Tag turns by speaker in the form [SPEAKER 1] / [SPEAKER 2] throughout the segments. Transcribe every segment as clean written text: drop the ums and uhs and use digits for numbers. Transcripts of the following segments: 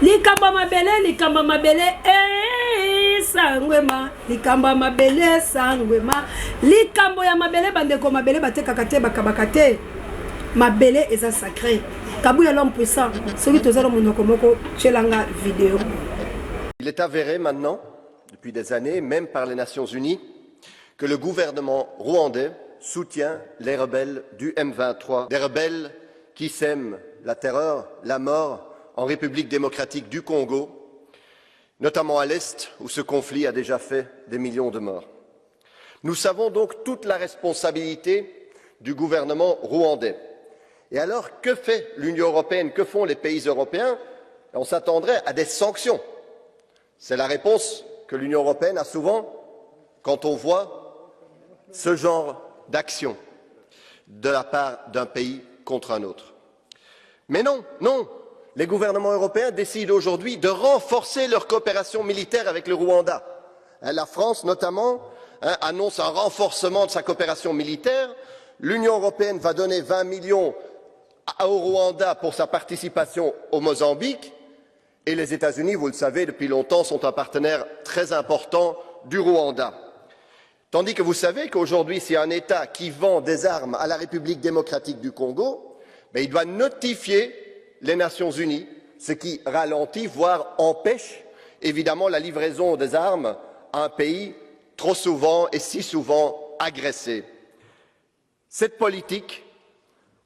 [SPEAKER 1] Likamba mabele, sangwema. Likamba mabele, sangwema. Likambo ya mabele, bandeko mabele, bate kakate, bakabakate. Mabele est un sacré. Kabouya l'homme puissant. Celui qui a monoko, chelanga vidéo.
[SPEAKER 2] Il est avéré maintenant, depuis des années, même par les Nations Unies, que le gouvernement rwandais soutient les rebelles du M23, des rebelles qui sèment la terreur, la mort en République démocratique du Congo, notamment à l'Est, où ce conflit a déjà fait des millions de morts. Nous savons donc toute la responsabilité du gouvernement rwandais. Et alors, que fait l'Union européenne, que font les pays européens? On s'attendrait à des sanctions. C'est la réponse que l'Union européenne a souvent quand on voit ce genre d'action de la part d'un pays contre un autre. Mais non, non, les gouvernements européens décident aujourd'hui de renforcer leur coopération militaire avec le Rwanda. La France, notamment, annonce un renforcement de sa coopération militaire. L'Union européenne va donner 20 millions au Rwanda pour sa participation au Mozambique. Et les États-Unis, vous le savez, depuis longtemps, sont un partenaire très important du Rwanda. Tandis que vous savez qu'aujourd'hui, s'il y a un État qui vend des armes à la République démocratique du Congo, il doit notifier les Nations Unies, ce qui ralentit, voire empêche, évidemment, la livraison des armes à un pays trop souvent et si souvent agressé. Cette politique,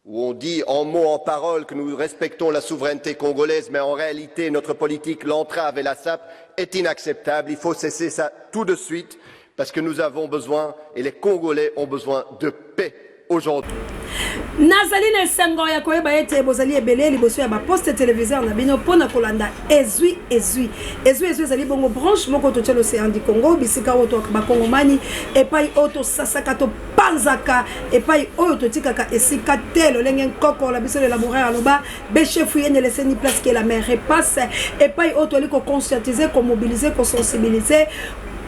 [SPEAKER 2] où on dit en mots, en paroles que nous respectons la souveraineté congolaise, mais en réalité notre politique l'entrave et la sape, est inacceptable. Il faut cesser ça tout de suite, parce que nous avons besoin, et les Congolais ont besoin de paix aujourd'hui.
[SPEAKER 1] Nazali na sengo ya koyeba ete bozali ebele liboso ya ba poste téléviseur na bino pona kolanda ezui ezali bongo branche moko to tshelo l'océan du Congo bisika oto ba Kongomani epai oto sasaka to panzaka epai oyo to tikaka esika telo lenge nkoko la biso la mourir aloba be chef yene laisser ni place que la mer repasse epai oto liko conscientiser ko mobiliser ko sensibiliser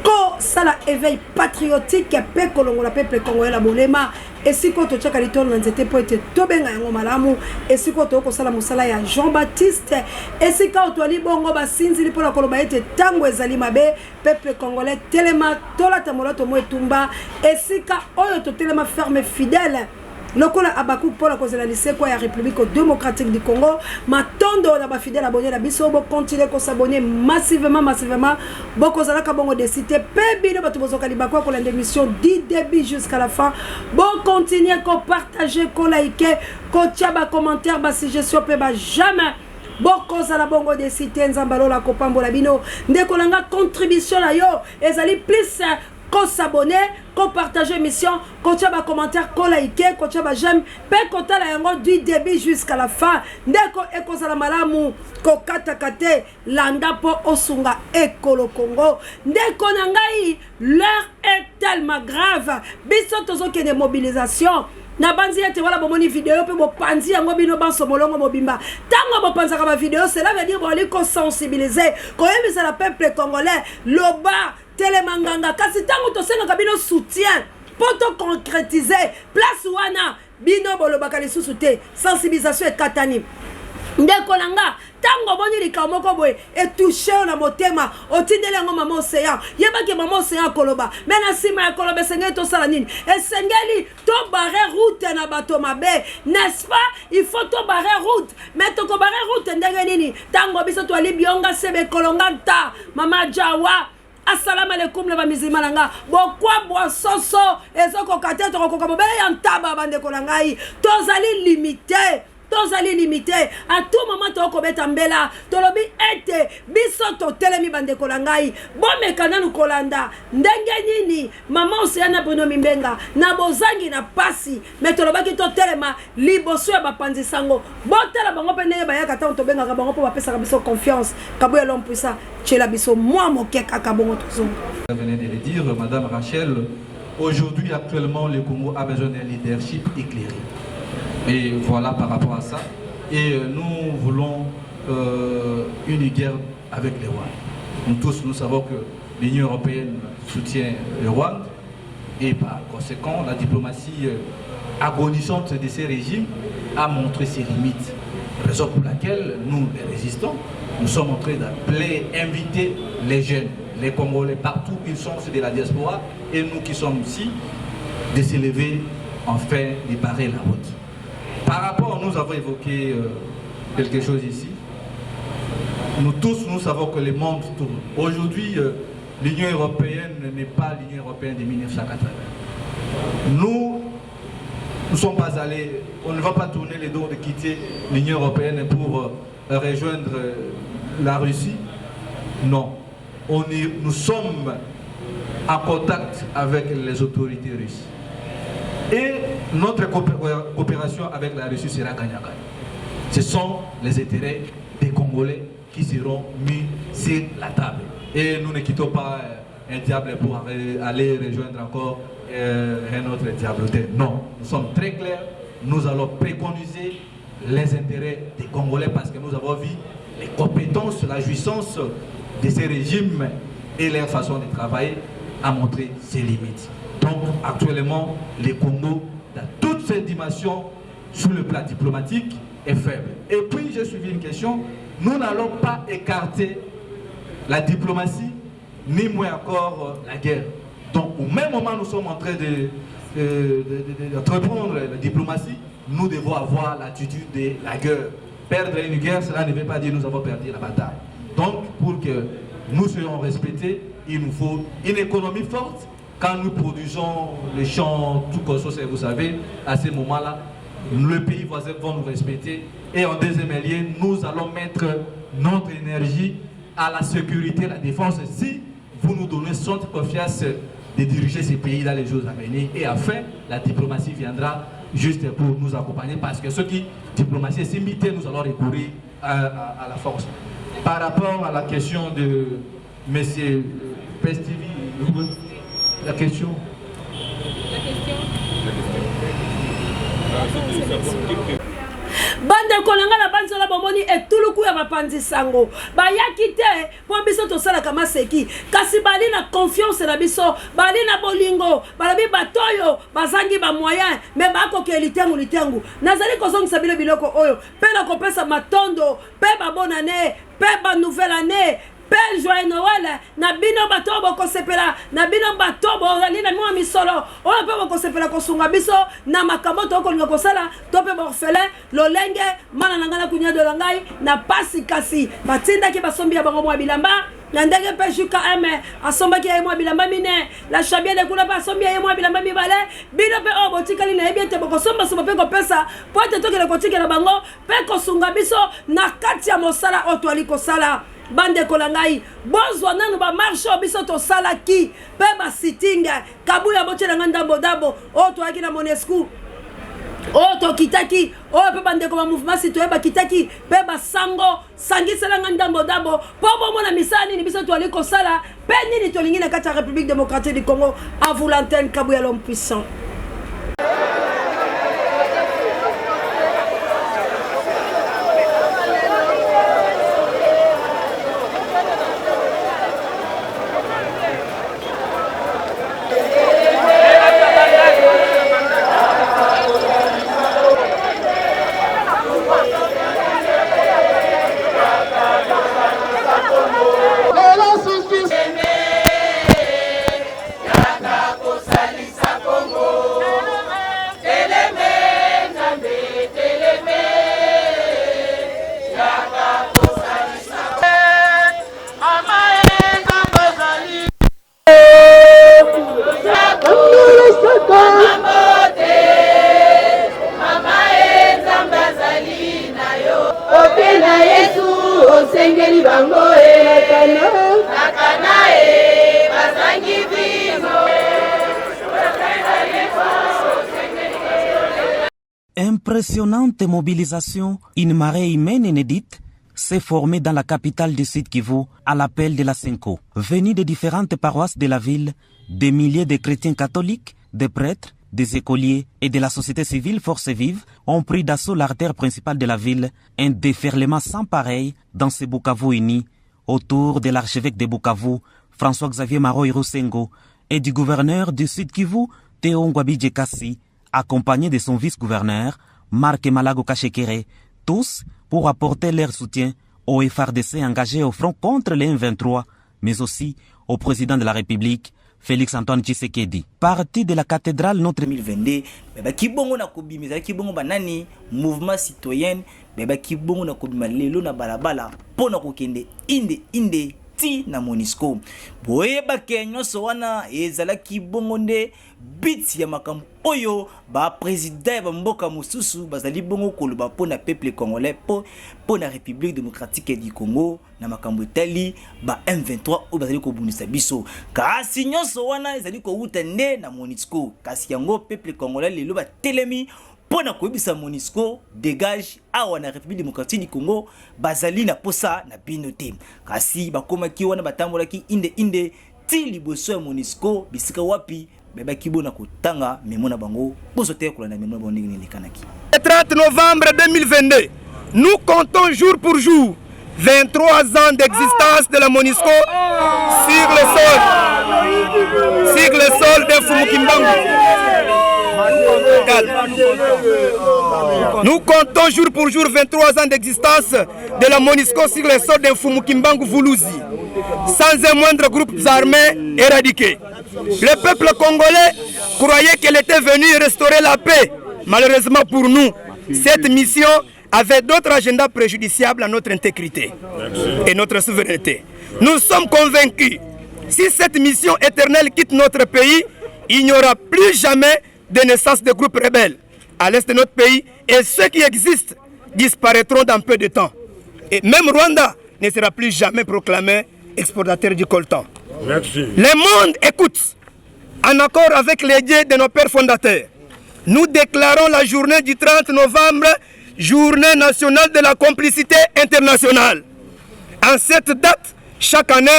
[SPEAKER 1] ko sala éveil patriotique pe kolongola peuple congolais la bolema. Et si quand tu as dit que tu pour être tobenga yango malamu et si quand tu as sala musala ya Jean-Baptiste et si quand tu as dit bongo ba sinzili pour la koloba ete tango ezali mabe peuple congolais telema tola tamola to mo etumba et si ka oyo to telema ferme fidèle lokola abaku pour la cause de la lycée quoi ya République démocratique du Congo matondo na ba fidèle abonné la biso bo continuer ko s'abonner massivement bo ko zala ka bongo de cité pe bino bato bozoka libako ko la émission du début jusqu'à la fin bo continuer ko partager ko liker ko tiaba commentaire ba suggestion pe ba jamais boko zala bongo de cité nzambalo la kopambola bino ndeko langa contribution la yo ezali plus ko s'abonner, ko partager mission, ko tia ba commentaire, ko liker, ko tia ba j'aime, pe ko tala yango du début jusqu'à la fin. Ndeko eko sala malamu, ko katakate landa po osunga ekolo Congo. Ndeko nangai, l'heure est tellement grave. Biso tozo ke de mobilisation. Na banzi ete wala bomoni vidéo pe bo panzi yango bino banso molongo mobimba tango bo panzaka ba vidéo cela veut dire bo ali ko sensibiliser ko yebisa la peuple congolais loba telemanganga kasi tango to senga kabino soutien pour to concrétiser place wana bino boloba kali susute sensibilisation et katani ndeko langa tango boni likamoko boy et touché na motema otindele ngo mama océan yebaki mama océan koloba mena sima ya koloba sengeli to sala nini esengeli to barrer route na bato mabe n'est-ce pas il faut to barrer route mais to ko barrer route ndenge nini tango biso to ali bionga sebe kolonga ta mama jawa assalamu alaikum le bamizima langa bokwa bososo ezoko kateto ko bobe ya ntaba bande kolangai tozali limité à tout moment to ko beta mbela to lobi ete biso to telemi bande kolangai bombe kananu kolanda ndenge nini mama osiana bono mimbenga na bozangi na pasi mais to lobaki to telema liboso ya bapanzi sango botela bango pene ba yaka ta to benga bango po bapesa biso confiance kabo ya l'homme puissant chela biso moi mokeka kabongo tozo.
[SPEAKER 3] Vous venez de le dire madame Rachel, aujourd'hui actuellement le Congo a besoin d'un leadership éclairé. Et voilà par rapport à ça. Et nous voulons une guerre avec les Rwandais. Nous tous, nous savons que l'Union européenne soutient le Rwanda. Et par conséquent, la diplomatie agonisante de ces régimes a montré ses limites. Raison pour laquelle nous, les résistants, nous sommes en train d'appeler, inviter les jeunes, les Congolais, partout où ils sont, c'est de la diaspora, et nous qui sommes ici, de s'élever, enfin, de barrer la route. Par rapport, nous avons évoqué quelque chose ici. Nous tous, nous savons que le monde tourne. Aujourd'hui, l'Union européenne n'est pas l'Union européenne de 1980. Nous ne sommes pas allés, on ne va pas tourner les dos de quitter l'Union européenne pour rejoindre la Russie. Non. Nous sommes en contact avec les autorités russes. Et notre coopération avec la Russie sera gagnant-gagnant. Ce sont les intérêts des Congolais qui seront mis sur la table. Et nous ne quittons pas un diable pour aller rejoindre encore un autre diable. Non, nous sommes très clairs. Nous allons préconiser les intérêts des Congolais parce que nous avons vu les compétences, la jouissance de ces régimes et leur façon de travailler a montré ses limites. Donc actuellement, le Congo, dans toutes ses dimensions, sur le plan diplomatique, est faible. Et puis j'ai suivi une question, nous n'allons pas écarter la diplomatie, ni moins encore la guerre. Donc au même moment nous sommes en train d'entreprendre la diplomatie, nous devons avoir l'attitude de la guerre. Perdre une guerre, cela ne veut pas dire que nous avons perdu la bataille. Donc pour que nous soyons respectés, il nous faut une économie forte. Quand nous produisons les champs, tout comme ça, vous savez, à ce moment-là, le pays voisin va nous respecter. Et en deuxième lieu, nous allons mettre notre énergie à la sécurité, la défense. Si vous nous donnez cette confiance de diriger ces pays dans les jours à venir, et enfin, la diplomatie viendra juste pour nous accompagner, parce que ce qui diplomatie est limitée, nous allons recourir à la force. Par rapport à la question de M. Pestivi, la question.
[SPEAKER 1] Bande kolanga na banzola bomoni etuluku ya bapanzi sango bayaki te po biso tosala kama seki kasi bali na confiance na biso bali na bolingo balabi batoyo bazangi ba moyen me bakoke litengu nazali kozongisa bile biloko oyo pe na kopesa matondo pe ba bonne année pe ba nouvelle année Père Joël Noël, na bino bato boko sepela, na bino bato bozali na mwa misolo, oyo pe boko sepela kosunga biso na makambo to ko linga kosala, to pe borfelin, lolenge, mana nangana kunya de langai, na pasi kasi, batinda ki basombi ya bango mwa bilamba, na ndenge pe juka eme, asomba ki ya mwa bilamba mine, la chabia de kuna pa asombi ya mwa bilamba mibale, bino pe o botikali na ebiete boko somba soba pe ko pesa, po te toke le kotike na bango, pe kosunga biso na kati ya mosala oto ali kosala. Bande kolangai bozwa nanu ba marche biso to salaki pe ba sitting kabuya bochela nganda bodabo o to akina Monesco o to kitaki o pe bande ko ba mouvement citoyen ba kitaki pe ba sango sangisela nganda bodabo po bomona misani ni biso to ali ko sala pe nini to lingi na kati ya République démocratique du Congo à vous l'antenne kabuya l'homme puissant.
[SPEAKER 4] Impressionnante mobilisation, une marée humaine inédite s'est formée dans la capitale du Sud Kivu à l'appel de la Senko. Venus de différentes paroisses de la ville, des milliers de chrétiens catholiques, des prêtres, des écoliers et de la société civile Force Vive ont pris d'assaut l'artère principale de la ville, un déferlement sans pareil dans ce Bukavu uni autour de l'archevêque de Bukavu, François-Xavier Maroy Rosengo, et du gouverneur du Sud Kivu, Théo Ngwabi Djekasi, accompagné de son vice-gouverneur, Marc Malago Kachekere, tous pour pour apporter leur soutien au FARDC engagé au front contre les M23, mais aussi au président de la République, Félix-Antoine Tshisekedi. Parti de la cathédrale Notre
[SPEAKER 5] 2022, beba kibongo na kobimisa kibongo banani mouvement citoyen, beba kibongo na kobima lelo na balabala pona kokende inde ti na Monisco. Boyeba kenyo so wana ezala kibongo nde bit ya makambo oyo ba président ba mboka mosusu bazali bongo koloba pona peuple congolais pona République démocratique du Congo na makambo etali ba M23 o bazali ko bundisa biso kasi nyonso wana ezali ko uta nde na Monisco kasi yango peuple congolais lelo ba telemi pona koyebisa Monisco dégage awa na République démocratique du Congo bazali na posa na binote kasi bakomaki wana batambolaki inde ti liboso ya Monisco bisika wapi beba kibona kotanga memona bango bosote kolanda memona bango ndenge lekanaki.
[SPEAKER 6] Le 30 novembre 2022, nous comptons jour pour jour 23 ans d'existence de la Monisco sur le sol de Fumukimbangu. Nous comptons jour pour jour 23 ans d'existence de la Monisco sur le sol de Fumukimbangu Vuluzi, sans un moindre groupe armé éradiqué. Le peuple congolais croyait qu'elle était venue restaurer la paix. Malheureusement pour nous, cette mission avait d'autres agendas préjudiciables à notre intégrité et notre souveraineté. Nous sommes convaincus, si cette mission éternelle quitte notre pays, il n'y aura plus jamais de naissance de groupes rebelles à l'est de notre pays et ceux qui existent disparaîtront dans peu de temps. Et même Rwanda ne sera plus jamais proclamé exportateur du coltan. Merci. Le monde écoute, en accord avec les dieux de nos pères fondateurs. Nous déclarons la journée du 30 novembre, journée nationale de la complicité internationale. En cette date, chaque année,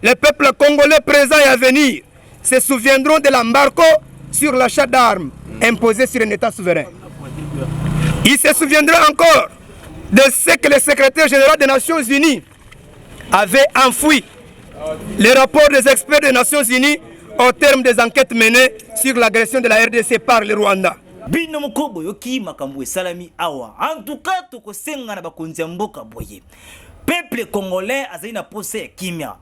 [SPEAKER 6] les peuples congolais présents et à venir se souviendront de l'embargo sur l'achat d'armes imposé sur un État souverain. Ils se souviendront encore de ce que le secrétaire général des Nations Unies avait enfoui, les rapports des experts des Nations Unies au terme des enquêtes menées sur l'agression de la RDC par le Rwanda.
[SPEAKER 5] Bino mokobo yoki makambo esalami awa. En tout cas, toko senga na bakonzi ya mboka boye. Peuple congolais azali na pose ya kimia.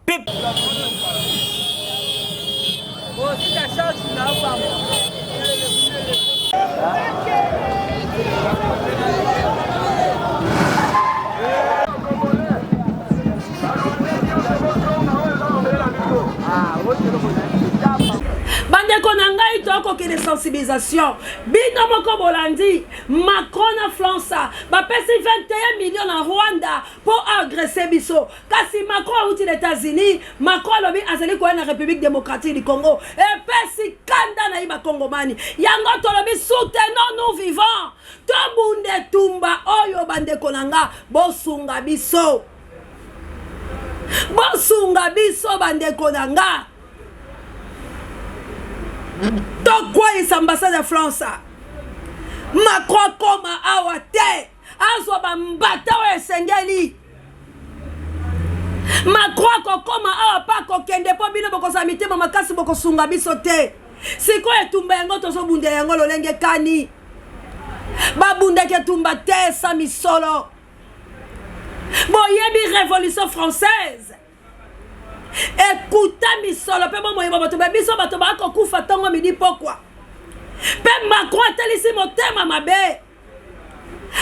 [SPEAKER 1] bandeko na ngai tokokende sensibilisation bino moko bolandi Macron na France bapesi 21 millions na Rwanda pour agresser biso kasi Macron auti les États-Unis Macron lobi azali koya na République démocratique du Congo epesi kanda na iba Kongomani yango tolobi soutenons nous vivants tobunde tumba oyo bandeko na nga bosunga biso bandeko na nga tokweyisa ambassade ya France Macron koma awa te azwa bambata oyo esengeli Macron kokoma awa pa kokende po bino bokozala mitema makasi bokosunga biso te sikoyo etumba yango tozobunda yango lolenge kani babundaki etumba te sa misolo boyebi révolution française écoutez misolo pe moyeba bato biso bato bakokufa ntongo midi pokwa pe Macron atalisi motema mabe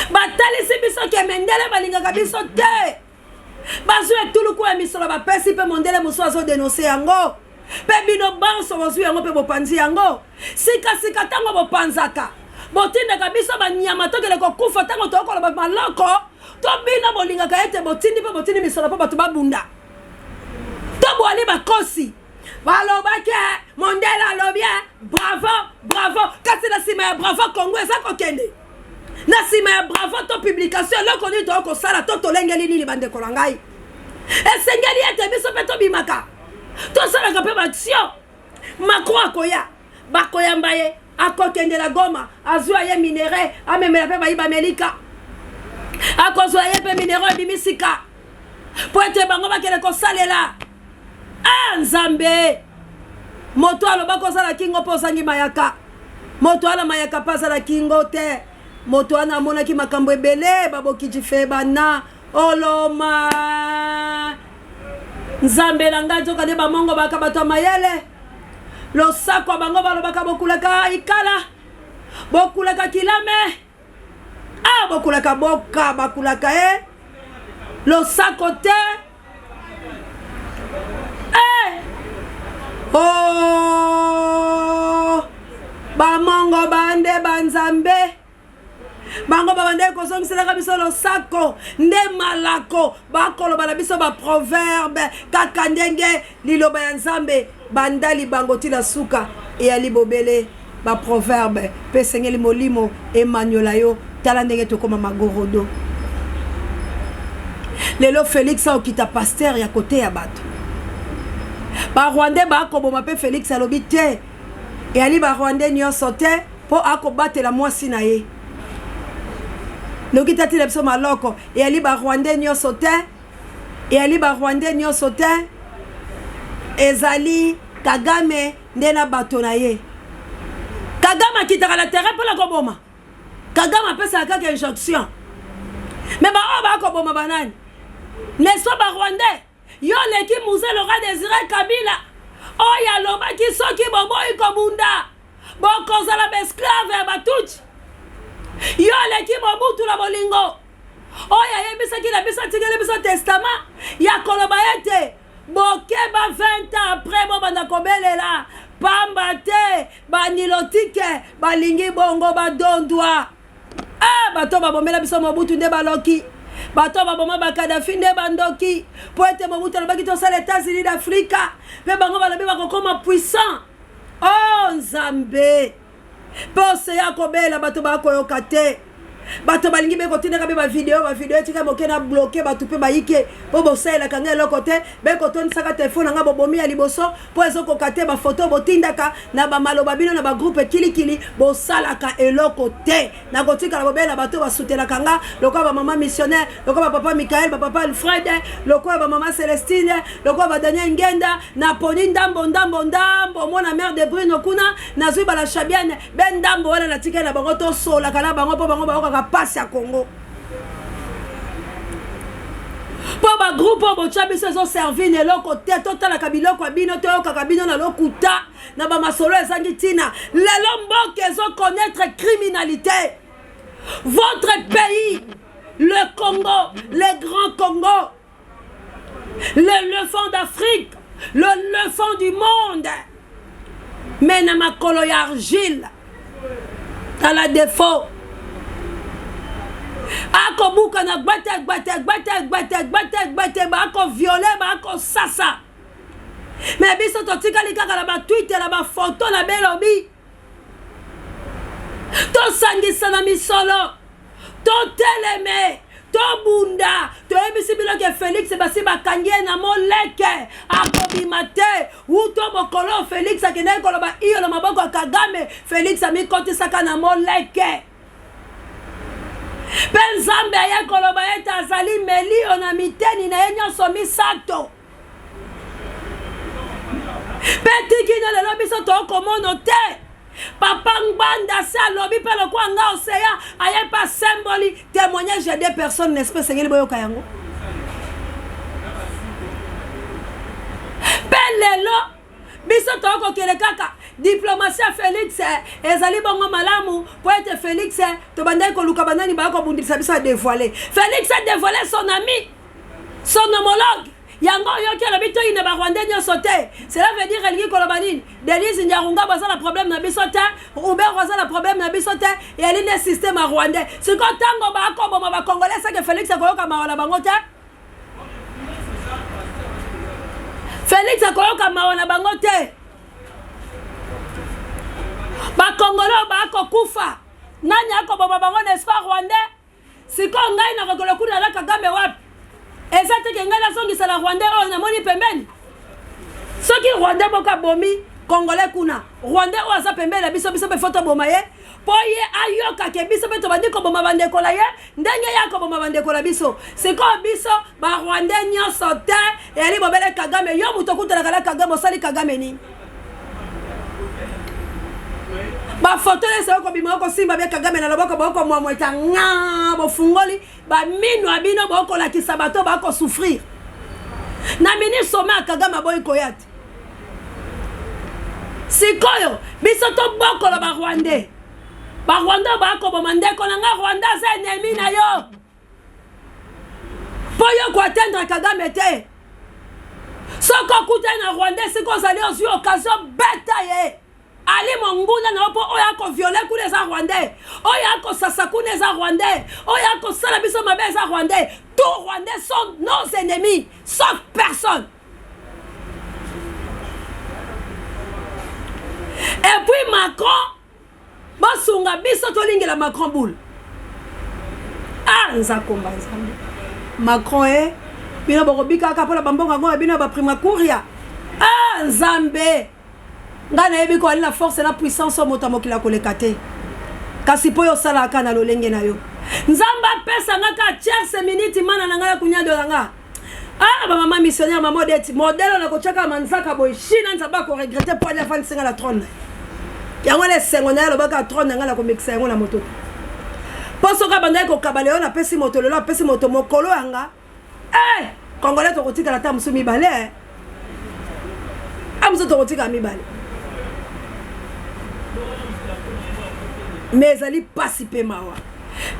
[SPEAKER 1] batalisi biso ke Mendele balingaka biso te bazwi etuluku ya misolo bapesi pe Mondele mosu azodénonce yango pe bino banso bozwi yango pe bopanzi yango sikasika ntango bopanzaka botindaka biso banyama tokele kokufa ntango tokoloba maloko to bino bolingaka ete botindi pe botindi misolo po bato babunda Tobwali bakosi balobake Mondele alobie bravo kasi na sima ya bravo Congo eza kokende na sima ya bravo to publication loko ni to kosala to tolengeli nini bandeko na ngai esengeli ete biso pe tobimaka tosalaka pe baction Macron akoya bakoya mbaye akokende la Goma azwa ye minere amemela pe bayiba melika akozwa ye pe minere ebimisika po ete bango bakele kosalela Nzambe moto aloba kozala kingo po zangi mayaka moto ala mayaka pa zala kingo te moto wana amonaki makambo ebele baboki fe bana oloma nzambe na ngai nzoka nde bamongo baka bato ya mayele losako bango balobaka bokulaka ikala bokulaka kilame bokulaka boka bakulaka losako te bamongo bande banzambe bango babande kozongiselaka biso losako nde malako bakoloba na biso baproverbe kaka ndenge liloba ya nzambe bandali bango tila suka eyali bobele baproverbe mpe esengeli molimo emaniola yo tala ndenge tokoma magorodo lelo Félix aokita paster ya kote ya bato barwandais bakoboma mpe Félix alobi te eyali barwandais nyonso te mpo akobatela mwasi na ye noki tatila biso maloko eyali barwandais nyonso te eyali barwandais nyonso te ezali Kagame nde na bato na ye Kagame akitaka na terrain mpona koboma Kagame apesaka kaka injonction me baoyo bakoboma banani neso barwandais yo leki Muze Laurent Désiré Kabila oyo alobaki soki boboyi kobunda bokozala baesclave ya batuti yo leki Mobutu na bolingo oyo ayebisaki na biso atikeli biso testament ya koloba ete bokeba 20 ans après bobanda kobelela pamba te banilotike balingi bongo badondwa bato babomela biso Mobutu nde baloki bato baboma bakadafi nde bandoki po ete Mobutu alobaki tosala États-Unis d'Afrika mpe bango balobi bakokoma puissant nzambe mpe oseya kobela bato bakoyoka te bato balingi bekotindaka mpe bavideo etika moke na bloke bato mpe bayike mpo bosalelaka nga eloko te bekotondisaka telefone nanga bobomi ya liboso mpo ezokoka te bafoto botindaka na bamaloba bino na bagroupe kilikili bosalaka eloko te nakotikala bobela bato basutenaka nga lokola bamama missionnaire lokola bapapa Mikael bapapa Alfred lokola bamama Celestine lokola badaniel Ngenda na poni ndambo mwana mère de Bruno kuna nazwi bala Chabiane ndambo wana natikali na bango tosolaka na bango mpo bango bakokaka pasi ya Congo po bagroupe oyo botya biso ezoservi na eloko te totalaka biloko ya bino toyokaka bino na lokuta na bamasolo ezangi ntina lelo mboka ezokonaître criminalité votre pays le Congo le grand Congo le fond d'Afrique le fond du monde mais na makolo ya argile à la défaut akobuka na gbate bako violer bako sasa mais biso totikali kaka na batwite na bafoto na belobi tosangisa na misolo toteleme tobunda toyebisi biloko Félix basi bakangi na moleke akobima te uto bokolo Félix akendaki koloba iyo na maboko ya Kagame Félix amikotisaka na moleke mpe nzambe aye koloba ete azali melio na miteni na ye nyonso misato mpe tikino lelo biso tokomono te papa Ngbanda se alobi mpe lokwa nga oseya aye pa symboli témoignage ya des personnes n'est-ce pas sengeli boyoka yango mpe lelo biso tokokele kaka diplomatie ya Félix ezali bongo malamu po ete Félix tobandaki koluka banani bakobundisa biso adévoile Félix a dévoilé son ami son homologue yango yoki alobi toyina barwandais nyonso te cela veut dire elingi koloba nini Denise Nyarunga baza na problème na biso te Robert baza na problème na biso te eyali nde système ya rwandais siko ntango bakoboma bakongolais seke Félix akoyoka mawa na bango te Félix akoyoka mawa na bango te bakongolais bakokufa nani akoboma bango n'est-ce pas rwandais siko ngai na kokolo kuna na Kagame wapi eza teke ngai nazongisa na rwandais oyo namoni pembeni soki rwandais boka bomi congolais kuna rwandais oyo aza pembeni na biso mpe foto boma ye po ye ayokake biso mpe tobandi koboma bandeko na ye ndenge ye akoboma bandeko na biso sikoyo biso barwandais nyonso te eyali bobele Kagame yo moto okutalaka na Kagame osali Kagame nini ba photo les ça ko bima ko simba be Kagame na loboko boko mwa mweta nga bo fungoli ba minu abino boko la kisabato ba ko souffrir na ministre soma Kagame boy koyati sikoyo biso to boko la ba Rwandais ba Rwanda ba ko bomande ko nga Rwanda za ennemi na yo poyo ko atteindre Kagame te soko kutana Rwandais siko zali osu occasion bataille Ali monguna na opo oya ko violer ku les Rwandais oya ko sasaku les Rwandais oya ko sala biso mabe les Rwandais tous Rwandais sont nos ennemis sauf personne. Et puis Macron basunga biso to lingela Macron boule nzakomba nzambe Macron bino bokobika ka pola bambonga ngo bino ba prima couria nzambe ngana yebi ko ali la force et la puissance au moto mokila kolekate kasi po yo sala kana lolenge na yo nzamba pesa ngaka tierce minute mana na ngala kunyado nga ba mama missionnaire mama modèle na ko chaka manzaka boy china nzaba ko regretter pour aller faire singa la trône yango le sengonela lo baka trône ngala ko mixa yango na moto poso ka banda ko kabaleo na pesi moto lelo pesi moto mokolo yanga congolais to kotika la ta musumi balé amzo to kotika mi balé mais ali participer mawa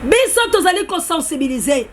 [SPEAKER 1] biso tozali ko sensibiliser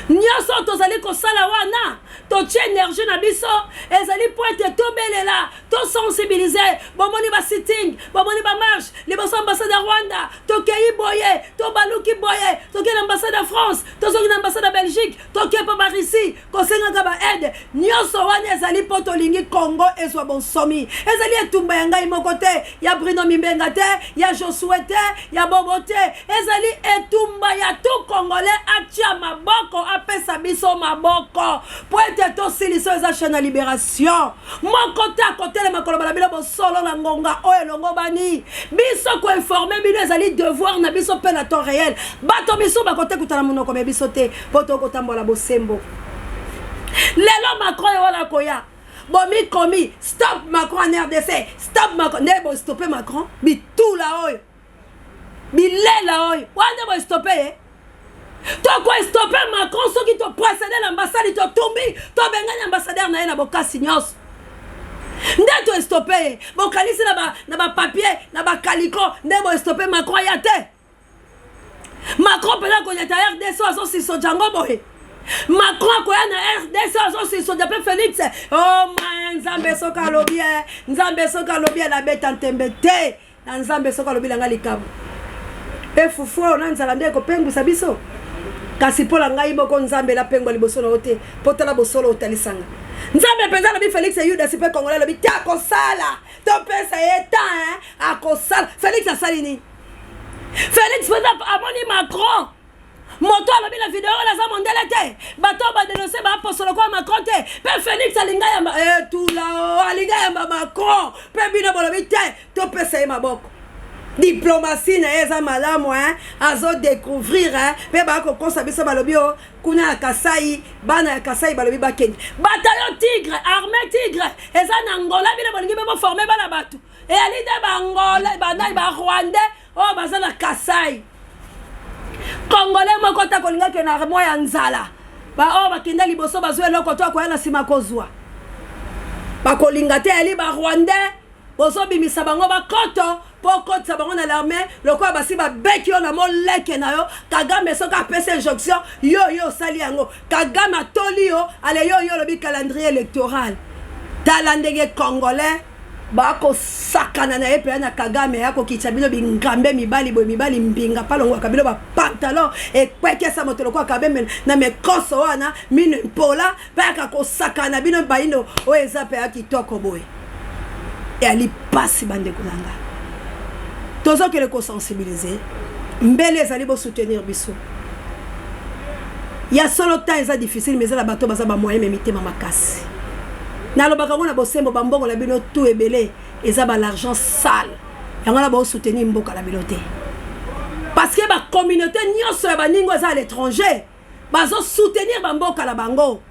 [SPEAKER 1] nyoso tozali ko sala wana to tie énergie na biso ezali pointe to belela to sensibiliser bomoni ba sitting bomoni ba marche les boss ambassade de Rwanda to kei boye to baluki boye to kei ambassade de France to zoki ambassade de Belgique to kei pa Russie ko senga ba aide nyoso wana ezali poto lingi Congo ezwa bon somi ezali etumba yanga imokote ya Bruno Mimbenga te ya Josué te ya Bobote ezali etumba ya tout congolais atia maboko apesa biso maboko poete to siliso eza chaîne libération moko ta côté le makolo bala bilo solo na ngonga oyo longo bani biso ko informer bino ezali devoir na biso pe na temps réel bato biso ba côté kutana monoko me biso te poto ko tambola bosembo lelo Macron wala koya bomi komi stop Macron en RDC stop Macron nebo stopper Macron bi tout là oyo bi lela oyo wande bo stopper to quoi stopper Macron ceux qui te précédé l'ambassade te tombi to benga ambassadeur na na bokasi nyos ndeto stopper bokalisi na ba papier na ba calicot ndebo stopper Macron ya te Macron pela ko ya RDC aso si so jango boy Macron ko na RDC aso si so jape Félix oh man nzambe soka lobie la bête entembete na nzambe soka lobie la ngalikabu e fufu na nzala ndeko pengu sabiso kasi pola ngai moko nzambe la pengo liboso na ote potala bosolo otalisanga nzambe penza na bi Félix Yuda sipe congolais lobi ta ko sala to pesa eta akosala Félix asalini Félix pesa amoni Macron moto alobi la vidéo la za mondele te bato ba dénoncer ba posolo kwa Macron te pe Félix alinga ya tout là alinga ya Macron pe bino bolobi te to pesa maboko diplomatie na eza malamu azo découvrir pe ba ko konsa biso balobi kuna Kasai bana Kasai balobi bakeni bataillon tigre armée tigre eza na Angola bino bolingi be former bana bato et ali de Angola bana ba Rwandais o baza na Kasai congolais moko ta kolinga ke na armoire ya nzala ba bakenda liboso bazwe loko to akoya na sima kozwa bakolinga te ali ba Rwandais bozo bimisa bango bakoto poko tsabango na l'armée loko basi ba beki yo na moleke na yo Kagame soka pesa injonction yo sali yango Kagame atoli yo ale yo lobi calendrier électoral talandenge congolais bako sakana na epe na Kagame yako kichabilo bingambe mibali mbinga palongo kabilo ba pantalon e kweke sa motolo kwa Kagame na mekoso wana minu pola baka ko sakana bino baino o ezape akitoko boy et ali pasi bande kunanga tozo que le ko sensibiliser mbele ezali bo soutenir biso ya solo temps eza difficile mais la bato baza ba moyen mitema makasi na lo baka ngona bosembo bambongo la bino tout ebele eza ba l'argent sale yango la ba soutenir mboka la biloté parce que ba communauté nyoso ya baningo eza à l'étranger bazo soutenir bamboka la bango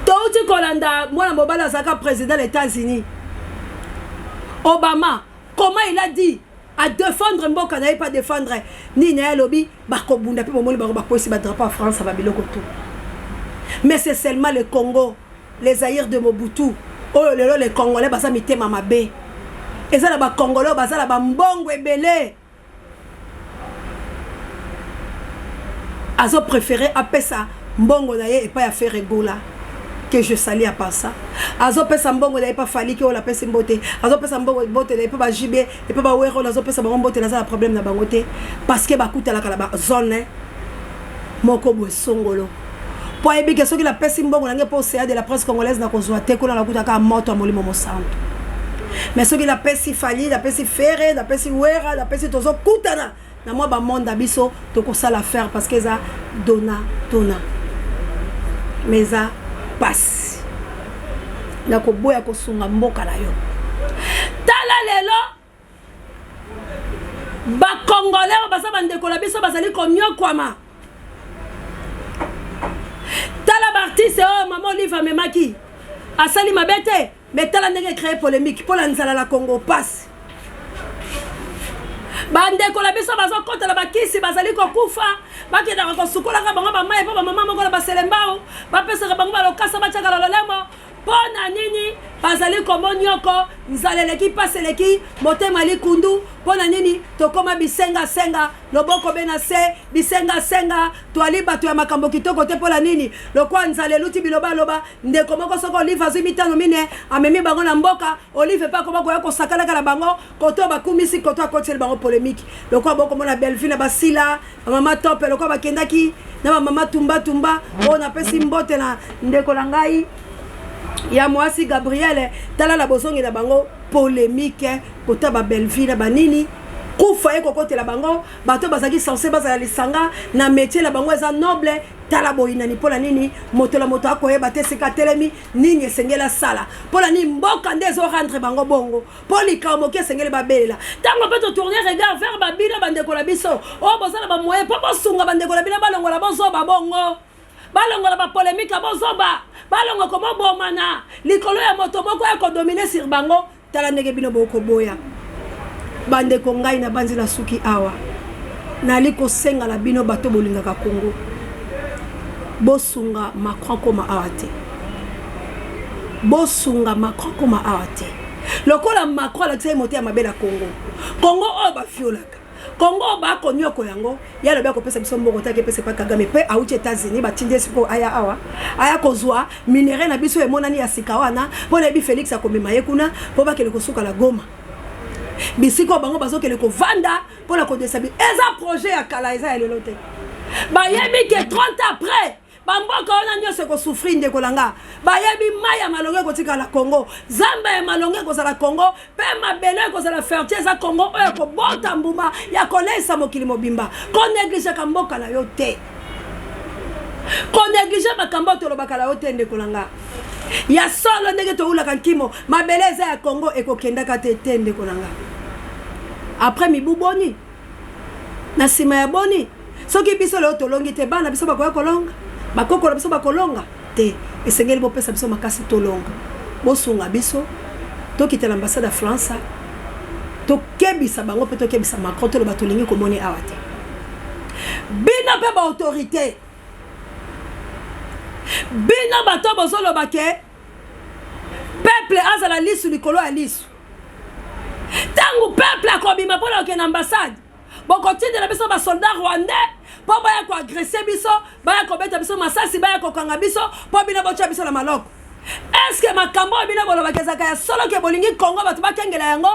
[SPEAKER 1] touti kolanda mwana mobala azaka président des États-Unis Obama, comment il a dit à défendre Mboka, n'avait pas défendre ni n'a lobby, Bako Bunda, puis Momoli Bako Bako, si drapeau en France, ça va bien tout. Mais c'est seulement le Congo, les Zaïre de Mobutu, oh les Congolais, basa mité mamabé. Et ça là-bas Congolais, basa là-bas Mbongo et Belé. Azo préféré appeler ça Mbongo naye et pas à faire Ebola. Que je salue à part ça. Azo pesa mbongo n'avait pas fallu que on la pesa mbote. Azo pesa mbongo mbote n'avait pas jibé et pas wero azo pesa mbongo mbote na ça problème na bangote parce que ba kuta la kala ba zone moko bo songolo. Pour ebi que ceux qui la pesa mbongo na pas océan de la presse congolaise na kozwa te ko la kuta ka moto molimo mo santo. Mais ceux qui la pesa fali, la pesa ferré, la pesa wera, la pesa tozo kutana na moi ba monde biso to ko ça la faire parce que ça dona. Mais ça passe na koboya kosunga mboka na yo tala lelo ba congolais basa bandeko la biso bazali konyokwama tala bartiste oh maman Olive memaki asali mabete mais tala ndenge créer polémique pour la nzala la Congo passe bandeko la biso bazo kota la bakisi bazali kokufa bakenda kosukola ka bango ba mai pa mama moko la baselembao ba pesa ka bango ba lokasa ba chaka lolemo pona nini bazali komonyoko nzaleleki paseleki motema likundu pona nini tokoma bisenga senga loboko bena se bisenga senga twali bato ya makambo kitoko te pola nini lokwa nzaleluti biloba loba ndeko moko soko Olive azwi mitano mine amemi bango na mboka Olive pa koma koya kosakala kala bango koto bakumisi koto akoteli bango polémique lokwa boko mona Belleville na basila mama top lokwa bakendaki na mama tumba ona pesi mbote na ndeko la ngai ya mwasi Gabriel tala la bosongi na bango polémique kota ba Belleville ba nini kufa eko kote la bango bato bazaki censé bazala lisanga na métier la bango eza noble tala boyina ni pola nini moto la moto akoyeba te sika telemi nini esengela sala pola ni mboka ndezo rendre bango bongo poli kamoke esengele babelela tango pe to tourner regard vers babila bandeko la biso o bozala ba moye po bosunga bandeko la bila balongola bozoba bongo balongola ba polémique bozoba balongo komo bomana likolo ya moto moko ya ko dominer sur bango tala ndenge bino boko boya bande ko ngai na banzi la suki awa nali ko senga la bino bato bolinga ka Congo bosunga Macron koma awate bosunga Macron koma awate lokola Macron la tsai moté ya mabela Congo o ba fiolaka Congo ba konyoko yango ya loba ko pesa biso mboko take pesa pa Kagame pe auti États-Unis ba tinde siko aya awa aya kozwa minere na biso emonani ya sikawana pona bi Félix akomema yekuna po ba kele kosuka la Goma bisiko bango bazo kele ko vanda pona ko desabi eza projet ya kala eza ya lelote ba yebi ke 30 après bamboka ona nyose ko souffrir ndeko langa bayebi maya malonge ko tika la Congo zamba ya malonge ko za Congo pe mabele ko za fertier za Congo oyo ko bota mbuma ya kolesa mokili mobimba ko néglige ka mboka na yo te ko néglige makambo to lobaka la yo te ndeko langa ya solo ndenge to ula kankimo mabele za ya Congo eko kenda ka te ndeko langa après mi buboni na sima ya boni soki biso le tolongi te bana biso bakoya kolonga bakoko biso bakolonga te esengeli bo pesa biso makasi tolonga bosunga biso tokita l'ambassade de France to kebisa bango pe to kebisa Macron to lo batolingi komoni awate bina pe ba autorité bina bato bozolo bake peuple azala lisu likolo ya lisu tangu peuple akobima pona ke na ambassade boko tinde na biso ba soldat rwandais po baya ko agresser biso baya ko beta biso masasi baya ko kanga biso po bina bocha biso na maloko est-ce que makambo bina bolo bakezaka ya solo ke bolingi Congo batu bakengela yango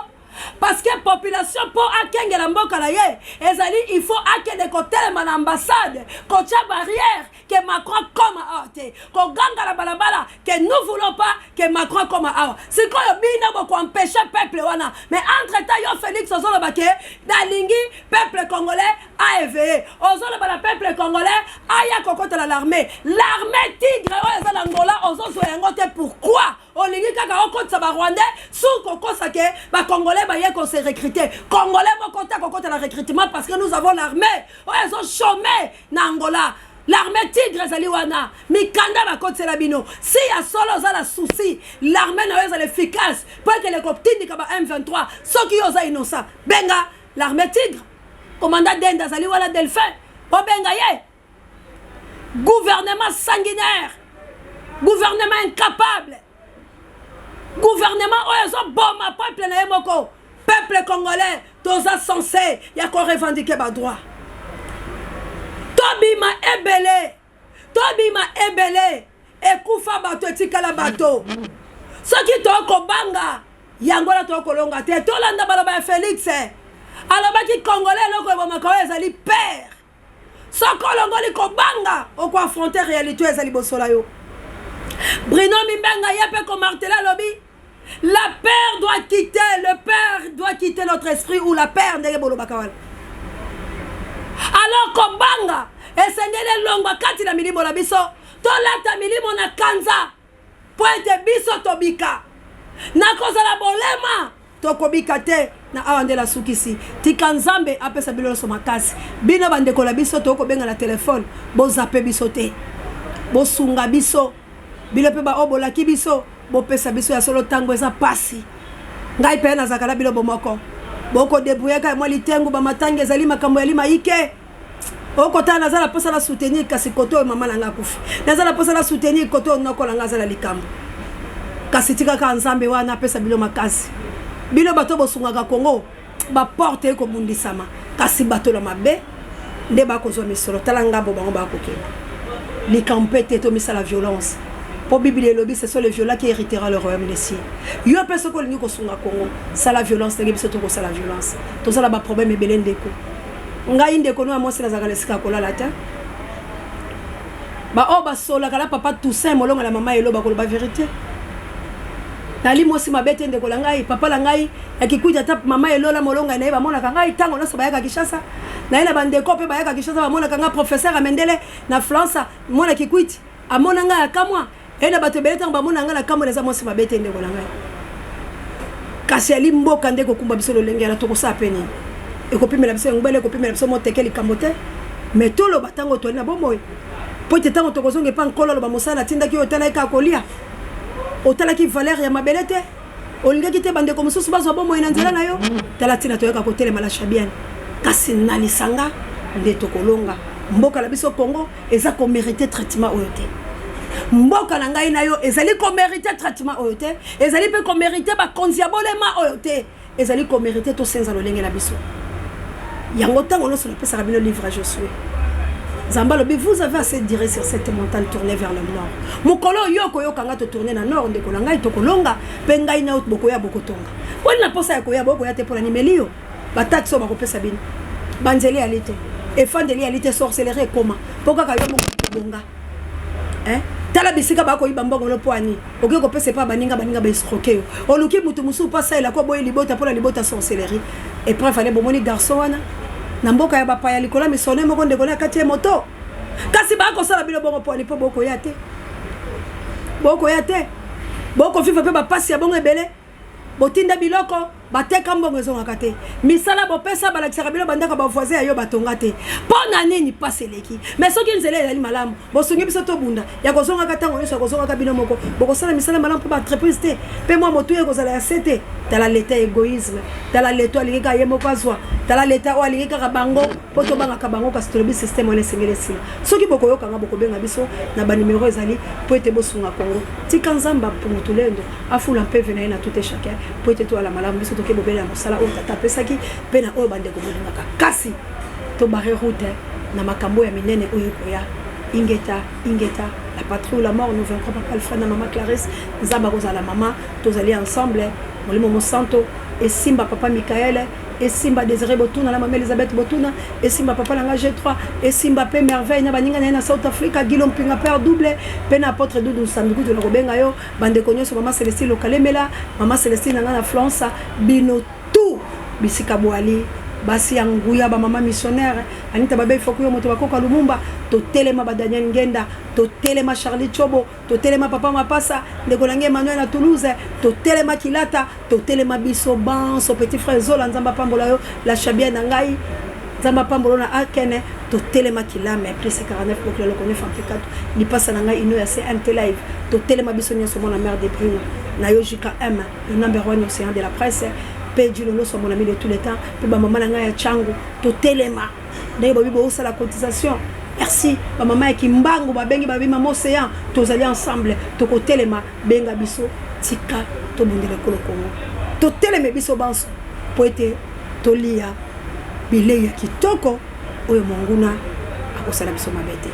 [SPEAKER 1] parce que population po akengela mboka la ye ezali il faut akende ko telema na ambassade ko tia barrière que Macron comme ate ko ganga la balabala que nous voulons pas que Macron comme awa c'est quoi bina bo ko empêcher peuple wana mais entre temps yo Félix ozolo bake dalingi peuple congolais a éveillé ozolo bala peuple congolais aya kokota l'armée tigre oyo za Angola ozozo yango te pourquoi olingi kaka okotsa ba rwandais sous kokosa ke ba congolais ba yeko se recruter congolais mo kota kokota la recrutement parce que nous avons l'armée oyo zo chômé na Angola l'armée tigre ezali wana mikanda bakotela bino si ya solo oza na souci l'armée na yo ezala efficace po ekele kotindika ba M23 soki yo oza innocent benga l'armée tigre commandant dende azali wana Delphin obenga ye gouvernement sanguinaire gouvernement incapable gouvernement oyo ezoboma peuple na ye moko peuple congolais toza censé ya korevendiquer badroit tobima ebele ekufa bato etikala bato soki tokobanga yango na tokolonga te tolanda baloba ya Félix alobaki congolais eloko ebomaka oyo ezali père soko olongoli kobanga okoaffronte réalité oyo ezali bosola yo Bruno Mimbenga ye mpe komartela alobi la peur doit quitter le père doit quitter notre esprit ou la père ndenge bolobaka wana alors kobanga esengeli longwa kati na milimo na biso tolata milimo na kanza po ete biso tobika nakozala bolema tokobika te na awa nde lasukisi tika nzambe apesa bino nyonso makasi bino bandeko na biso tokobenga na telefone bozape biso te bosunga biso bino mpe baobolaki biso bopesa biso ya solo ntango eza pasi ngai mpe nazalaka na bino bomoko bokodebuyaka mwa litengu bamatangi ezali makambo ya limaike okotala nazala posa na soutenir kasi koto oyo mama nanga akufi nazala posa na soutenir koto oyo nokola nga azala likambo kasi tikaka nzambe wana apesa bino makasi bino bato bosungaka Kongo baporte ekobundisama kasi bato na mabe nde bakozwa misolo tala ngambo bango bakokenda likambo ete tomisa la violence po Bible elobi ce sont les violents qui héritera le royaume des cieux yo mpe soki olingi kosunga Kongo sala violence ndenge biso tokosala violence tozala baproblème ebele ndeko ngai ndeko no amosi nazalaka na esika kolala te baoyo basolaka na papa Toussaint molongo na mama eloba koloba vérité nali mosi mabe te ndeko na ngai papa na ngai akikuja ata mama elola molongo na ye bamonaka ngai ntango nyonso bayaka Kinshasa naye na bandeko mpe bayaka Kinshasa bamonaka ngai professeur Amendele na France mona kikuiti amona ngai akamwa ena bato ebele ntango bamona ngai na kamwa eza mosi mabe te ndeko na ngai kasi ali mboka nde kokumba biso lolenge na tokosala pe nini ekopimela biso ngubele ekopimela biso moteke likambo te mais toloba ntango toli na bomoi po ete ntango tokozonga epa nkolo aloba mosala atindaki oyo otalaki kaka kolia otalaki valeur ya mabele te olingaki te bandeko mosusu bazwa bomoi na nzela na yo tala ntina toyoka kotelema la chabiane kasi na lisanga nde tokolonga mboka na biso Congo eza komérite traitement oyo te mboka na ngai na yo ezali komérite traitement oyo te ezali mpe komérite bakonzi ya bolema oyo te ezali komérite tosenza lolenge na biso yango ntango nyonso napesaka bino livre à Josué Zamba lobi vous avez assez diré sur cette montagne tournée vers le nord mokolo yo koyokanga to tourner na nord ndeko na ngai tokolonga mpe ngai na bokoya bokotonga wali na posa ya koya bokoya te mpo na nimeli yo bataxi oyo bakopesa bino banzeli ali te efandeli ali te sorcellerie ekoma mpo kaka yo mokobonga tala bisika bakoyiba mbongo no po ani okoki kopesa epa baninga baescroke yo oluki mutu mosusu mpo asalela ko boye libota mpo na libota sorcellerie epreuve ale bomoni garçon wana na mboka ya bapaya likola misone moko ndeko na kati ya moto kasi bakosala bino bongo po ani mpo bokoya te bokofifa mpe bapasi ya bongo ebele botinda biloko bateka mbongo ezongaka te misala bopesa balakisaka bino bandaka bavoisin ya yo batonga te mpo na nini pasi eleki mais soki nzela ezali malamu bosungi biso tobunda ya kozongaka ntango nyonso ya kozongaka bino moko bokosala misala malamu mpo baentreprise te mpe mwa motu ekozala ya se te tala leta égoïsme tala leta alingi kaka ye moko azwa tala leta oyo alingi kaka bango mpo tobangaka bango kasi tolobi systeme wana esengeli esila soki bokoyokanga bokobenga biso na banimero ezali mpo ete bosunga Kongo tika nzamba mpungutu lendo afula mpeve na ye na tout et chacun mpo ete toala malamu biso toke bobele ya mosala oyo tata apesaki mpe na oyo bandeko bolingaka kasi tobare route na makambo ya minene oyo ekoya ingeta la patrie ou la mort nous vaincrons papa Alfred na mama Clarisse nzamba kozala mama tozali ensemble molimo mosanto esimba papa Michael esimba Désiré Botuna na mama Elisabeth Botuna esimba papa langa G3 esimba pe merveille na baninga na South Africa Guillaume Pinga père double pe na apôtre Doudou Sambiku to na kobenga yo bandeko nyonso mama Célestine Lokalemela mama Célestine na France bino tout bisika boali basi ya nguya ba mama missionnaire anita babe fokuyo moto bakoka Lumumba to telema ba Daniel Ngenda to telema Charlie Chobo to telema papa Mapasa ndeko nange Emmanuel na Toulouse to telema Kilata to telema biso ban so petit frère Zola nzamba pambola yo la chabia na ngai Zamba Pambolona Akene, to Telema Kilame, après c'est 49 pour que le connaît Fanté 4. Il passe à Nanga Ino, c'est un live. To Telema Bissonia sur la mère des Bruno. Nayojika M, le number 1 océan de la presse. Pédu le sur mon ami de tous les temps. Puis ma maman Nanga Chango, to Telema. D'ailleurs, Babi Bosa la cotisation. Merci. Ma maman qui mbango, Babengi Babi Maman Océan. Tous allés ensemble. To Telema, Benga Bisso, Tika, to monde le Congo. To Telema Bisso Banso. Poete, to Lia. Bileya kitoko oyo monguna akosala biso mabete.